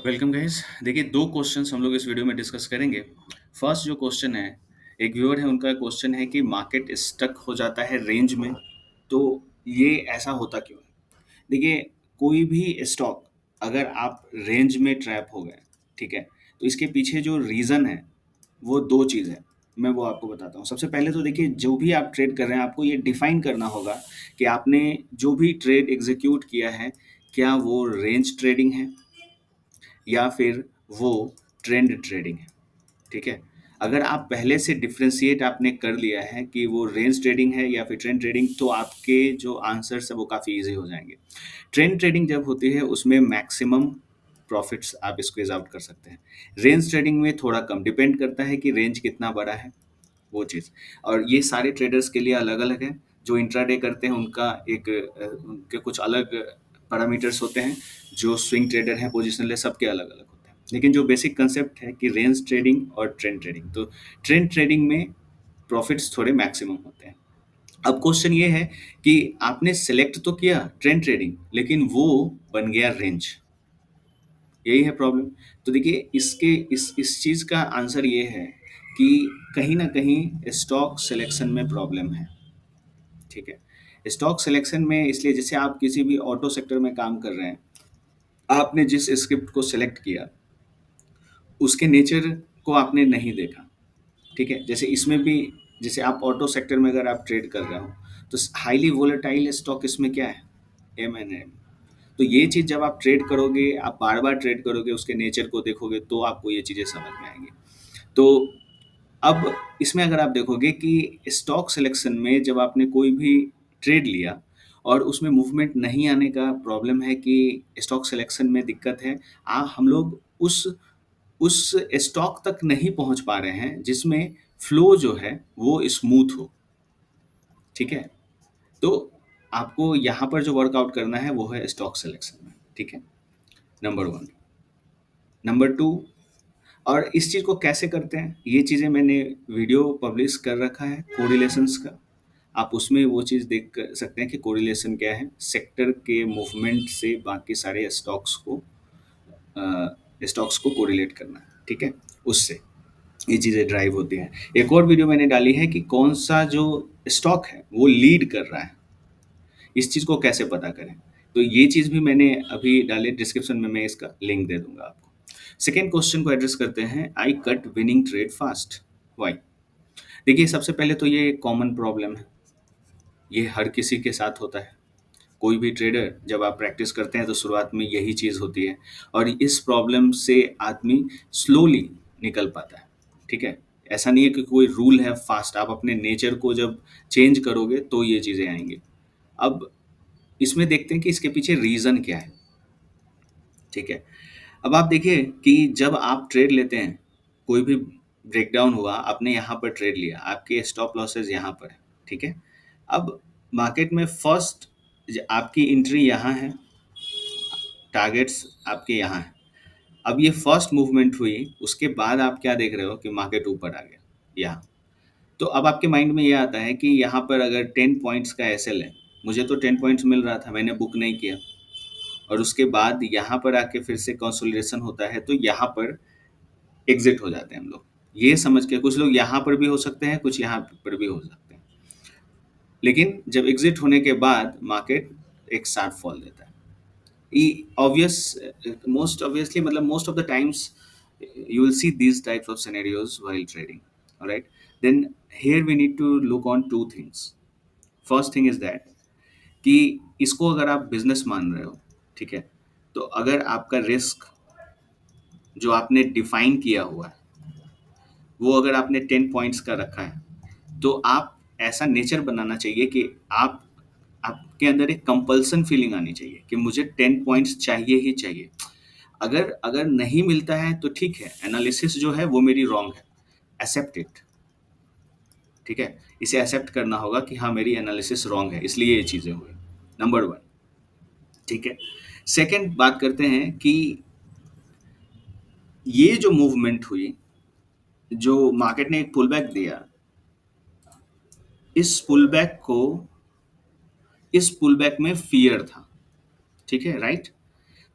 Welcome guys. देखिए, दो questions हम लोग इस वीडियो में डिस्कस करेंगे। फर्स्ट जो क्वेश्चन है, एक व्यूअर है, उनका क्वेश्चन है कि मार्केट स्टक हो जाता है रेंज में, तो ये ऐसा होता क्यों है? देखिए, कोई भी स्टॉक अगर आप रेंज में ट्रैप हो गए, ठीक है, तो इसके पीछे जो रीज़न है वो दो चीज़ है। मैं वो आपको बताता हूँ। सबसे पहले तो देखिए, जो भी आप ट्रेड कर रहे हैं आपको ये डिफाइन करना होगा कि आपने जो भी ट्रेड एग्जीक्यूट किया है, क्या वो रेंज ट्रेडिंग है या फिर वो ट्रेंड ट्रेडिंग है। ठीक है, अगर आप पहले से डिफ्रेंशिएट आपने कर लिया है कि वो रेंज ट्रेडिंग है या फिर ट्रेंड ट्रेडिंग, तो आपके जो आंसर्स है वो काफ़ी इजी हो जाएंगे। ट्रेंड ट्रेडिंग जब होती है उसमें मैक्सिमम प्रॉफिट्स आप स्क्वीज आउट कर सकते हैं। रेंज ट्रेडिंग में थोड़ा कम, डिपेंड करता है कि रेंज कितना बड़ा है वो चीज़। और ये सारे ट्रेडर्स के लिए अलग अलग है। जो इंट्राडे करते हैं उनका एक उनके कुछ अलग पैरामीटर्स होते हैं। जो स्विंग ट्रेडर हैं, पोजिशनल है, सबके अलग अलग होते हैं। लेकिन जो बेसिक कंसेप्ट है कि रेंज ट्रेडिंग और ट्रेंड ट्रेडिंग, तो ट्रेंड ट्रेडिंग में प्रॉफिट्स थोड़े मैक्सिमम होते हैं। अब क्वेश्चन ये है कि आपने सेलेक्ट तो किया ट्रेंड ट्रेडिंग, लेकिन वो बन गया रेंज। यही है प्रॉब्लम। तो देखिए, इसके इस चीज़ का आंसर ये है कि कहीं ना कहीं स्टॉक सिलेक्शन में प्रॉब्लम है। ठीक है, स्टॉक सिलेक्शन में इसलिए, जैसे आप किसी भी ऑटो सेक्टर में काम कर रहे हैं, आपने जिस स्क्रिप्ट को सिलेक्ट किया उसके नेचर को आपने नहीं देखा। ठीक है, जैसे इसमें भी, जैसे आप ऑटो सेक्टर में अगर आप ट्रेड कर रहे हो, तो हाईली वोलेटाइल स्टॉक इसमें क्या है? M N M. तो ये चीज़ जब आप ट्रेड करोगे, आप बार बार ट्रेड करोगे, उसके नेचर को देखोगे, तो आपको ये चीज़ें समझ में आएंगी। तो अब इसमें अगर आप देखोगे कि स्टॉक सिलेक्शन में जब आपने कोई भी ट्रेड लिया और उसमें मूवमेंट नहीं आने का प्रॉब्लम है कि स्टॉक सिलेक्शन में दिक्कत है। हम लोग उस स्टॉक तक नहीं पहुंच पा रहे हैं जिसमें फ्लो जो है वो स्मूथ हो। ठीक है, तो आपको यहाँ पर जो वर्कआउट करना है वो है स्टॉक सिलेक्शन में। ठीक है, नंबर वन। नंबर टू, और इस चीज़ को कैसे करते हैं, ये चीज़ें मैंने वीडियो पब्लिश कर रखा है कोरिलेशंस का। आप उसमें वो चीज़ देख कर सकते हैं कि कोरिलेशन क्या है सेक्टर के मूवमेंट से बाकी सारे स्टॉक्स को कोरिलेट करना है। ठीक है, उससे ये चीज़ें ड्राइव होती हैं। एक और वीडियो मैंने डाली है कि कौन सा जो स्टॉक है वो लीड कर रहा है, इस चीज़ को कैसे पता करें। तो ये चीज़ भी मैंने अभी डाली, डिस्क्रिप्शन में मैं इसका लिंक दे दूंगा आपको। सेकेंड क्वेश्चन को एड्रेस करते हैं, I cut winning trade fast, why? देखिए, सबसे पहले तो ये एक कॉमन प्रॉब्लम है, ये हर किसी के साथ होता है। कोई भी ट्रेडर जब आप प्रैक्टिस करते हैं तो शुरुआत में यही चीज़ होती है, और इस प्रॉब्लम से आदमी स्लोली निकल पाता है। ठीक है, ऐसा नहीं है कि कोई रूल है फास्ट, आप अपने नेचर को जब चेंज करोगे तो ये चीज़ें आएंगी। अब इसमें देखते हैं कि इसके पीछे रीज़न क्या है। ठीक है, अब आप देखिए कि जब आप ट्रेड लेते हैं, कोई भी ब्रेकडाउन हुआ, आपने यहाँ पर ट्रेड लिया, आपके स्टॉप लॉसेस यहाँ पर है। ठीक है, अब मार्केट में फर्स्ट आपकी एंट्री यहाँ है, टारगेट्स आपके यहाँ हैं। अब ये फर्स्ट मूवमेंट हुई, उसके बाद आप क्या देख रहे हो कि मार्केट ऊपर आ गया यहाँ। तो अब आपके माइंड में ये आता है कि यहाँ पर अगर 10 पॉइंट्स का एसएल है, मुझे तो 10 पॉइंट्स मिल रहा था, मैंने बुक नहीं किया, और उसके बाद यहाँ पर आके फिर से कंसोलिडेशन होता है, तो यहाँ पर एग्जिट हो जाते हैं हम लोग। ये समझ के, कुछ लोग यहाँ पर भी हो सकते हैं, कुछ यहाँ पर भी हो सकते हैं, लेकिन जब एग्जिट होने के बाद मार्केट एक शार्प फॉल देता है। ऑब्वियस, मोस्ट ऑब्वियसली, मतलब most of the times you will see these types of scenarios while trading. All right, then here we need to look on two things. First thing is that कि इसको अगर आप business मान रहे हो, ठीक है, तो अगर आपका रिस्क जो आपने डिफाइन किया हुआ है वो अगर आपने 10 पॉइंट्स का रखा है, तो आप ऐसा नेचर बनाना चाहिए कि आपके अंदर एक कंपल्सन फीलिंग आनी चाहिए कि मुझे 10 पॉइंट्स चाहिए ही चाहिए। अगर अगर नहीं मिलता है तो ठीक है, एनालिसिस जो है वो मेरी रॉन्ग है, एक्सेप्ट इट। ठीक है, इसे एक्सेप्ट करना होगा कि हाँ, मेरी एनालिसिस रॉन्ग है, इसलिए ये चीज़ें हुई। Number one. ठीक है, सेकंड बात करते हैं कि ये जो मूवमेंट हुई, जो मार्केट ने एक पुल बैक दिया, इस पुल बैक को, इस पुल बैक में फियर था। ठीक है, राइट?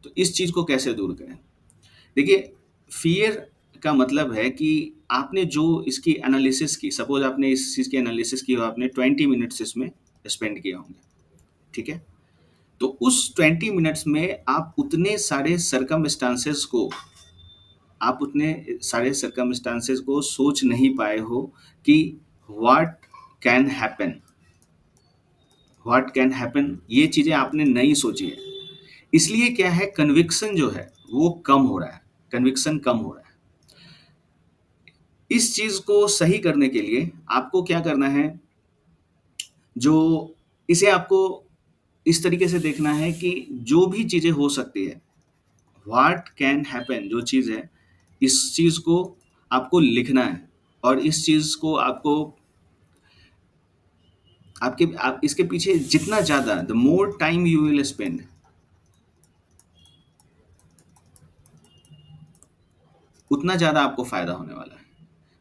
तो इस चीज़ को कैसे दूर करें? देखिए, फ़ियर का मतलब है कि आपने जो इसकी एनालिसिस की, सपोज़ आपने इस चीज़ की एनालिसिस की और आपने 20 मिनट्स इसमें स्पेंड किए होंगे, ठीक है? तो उस 20 मिनट्स में आप उतने सारे सर्कमस्टांसेस को सोच नहीं पाए हो कि what can happen what can happen, ये चीज़ें आपने नहीं सोची है। इसलिए क्या है, कन्विक्शन जो है वो कम हो रहा है, कन्विक्शन कम हो रहा है। इस चीज़ को सही करने के लिए आपको क्या करना है, जो इसे आपको इस तरीके से देखना है कि जो भी चीज़ें हो सकती है, व्हाट कैन हैपन जो चीज़ है, इस चीज़ को आपको लिखना है और इस चीज़ को आपको आप इसके पीछे जितना ज़्यादा, the more time you will spend, उतना ज़्यादा आपको फ़ायदा होने वाला है।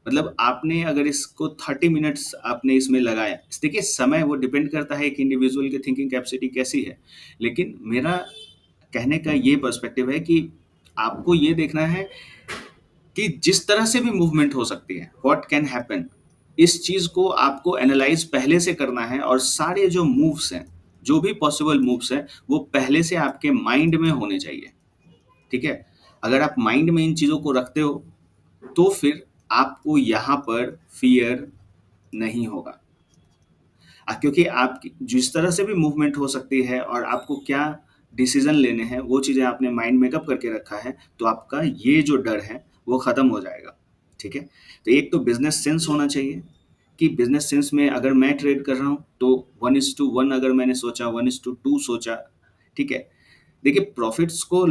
मतलब आपने अगर इसको 30 मिनट्स आपने इसमें लगाया, देखिए समय वो डिपेंड करता है एक इंडिविजुअल की थिंकिंग कैपेसिटी कैसी है। लेकिन मेरा कहने का ये पर्सपेक्टिव है कि आपको ये देखना है कि जिस तरह से भी मूवमेंट हो सकती है, व्हाट कैन हैपन, इस चीज़ को आपको एनालाइज़ पहले से करना है और सारे जो मूव्स हैं, जो भी पॉसिबल मूव्स हैं, वो पहले से आपके माइंड में होने चाहिए, ठीक है? अगर आप माइंड में इन चीज़ों को रखते हो, तो फिर आपको यहाँ पर फ़ियर नहीं होगा। क्योंकि आप जिस तरह से भी मूवमेंट हो सकती है और आपको क्या डिसीज़न लेने हैं, वो चीज़ें आपने माइंड मेकअप करके रखा है, तो आपका ये जो डर है, वो ख़त्म हो जाएगा, ठीक है? तो एक तो बिज़नेस सेंस होना चाहिए कि बिज़नेस सेंस में अगर मैं ट्रेड कर रहा हूँ, तो 1:1 अगर मैंने सोचा, 1:2 सोचा, ठीक है? देखिए, प्रॉफ़िट्स को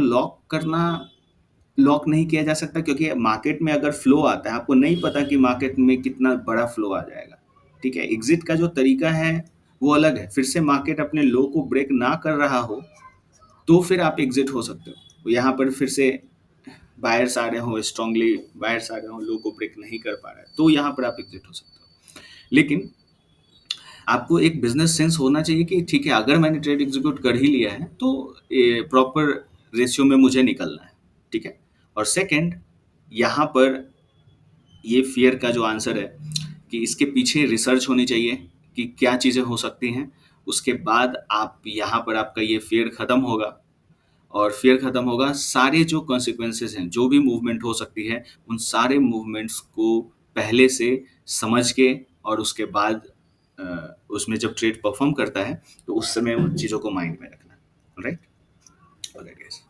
लॉक नहीं किया जा सकता, क्योंकि मार्केट में अगर फ्लो आता है, आपको नहीं पता कि मार्केट में कितना बड़ा फ्लो आ जाएगा, ठीक है? एग्जिट का जो तरीका है वो अलग है। फिर से मार्केट अपने लो को ब्रेक ना कर रहा हो, तो फिर आप एग्जिट हो सकते हो। यहाँ पर फिर से बायर्स आ रहे हो, स्ट्रांगली बायर्स आ रहे हो, लो को ब्रेक नहीं कर पा रहा है, तो यहाँ पर आप एग्जिट हो सकते हो। लेकिन आपको एक बिजनेस सेंस होना चाहिए कि ठीक है, अगर मैंने ट्रेड एग्जीक्यूट कर ही लिया है, तो प्रॉपर रेशियो में मुझे निकलना है, ठीक है? और सेकंड, यहाँ पर ये फियर का जो आंसर है कि इसके पीछे रिसर्च होनी चाहिए कि क्या चीज़ें हो सकती हैं। उसके बाद आप यहाँ पर आपका ये फियर ख़त्म होगा, और फियर ख़त्म होगा, सारे जो कॉन्सिक्वेंसेस हैं, जो भी मूवमेंट हो सकती है, उन सारे मूवमेंट्स को पहले से समझ के और उसके बाद उसमें जब ट्रेड परफॉर्म करता है, तो उस समय उन चीज़ों को माइंड में रखना। राइट? Alright guys.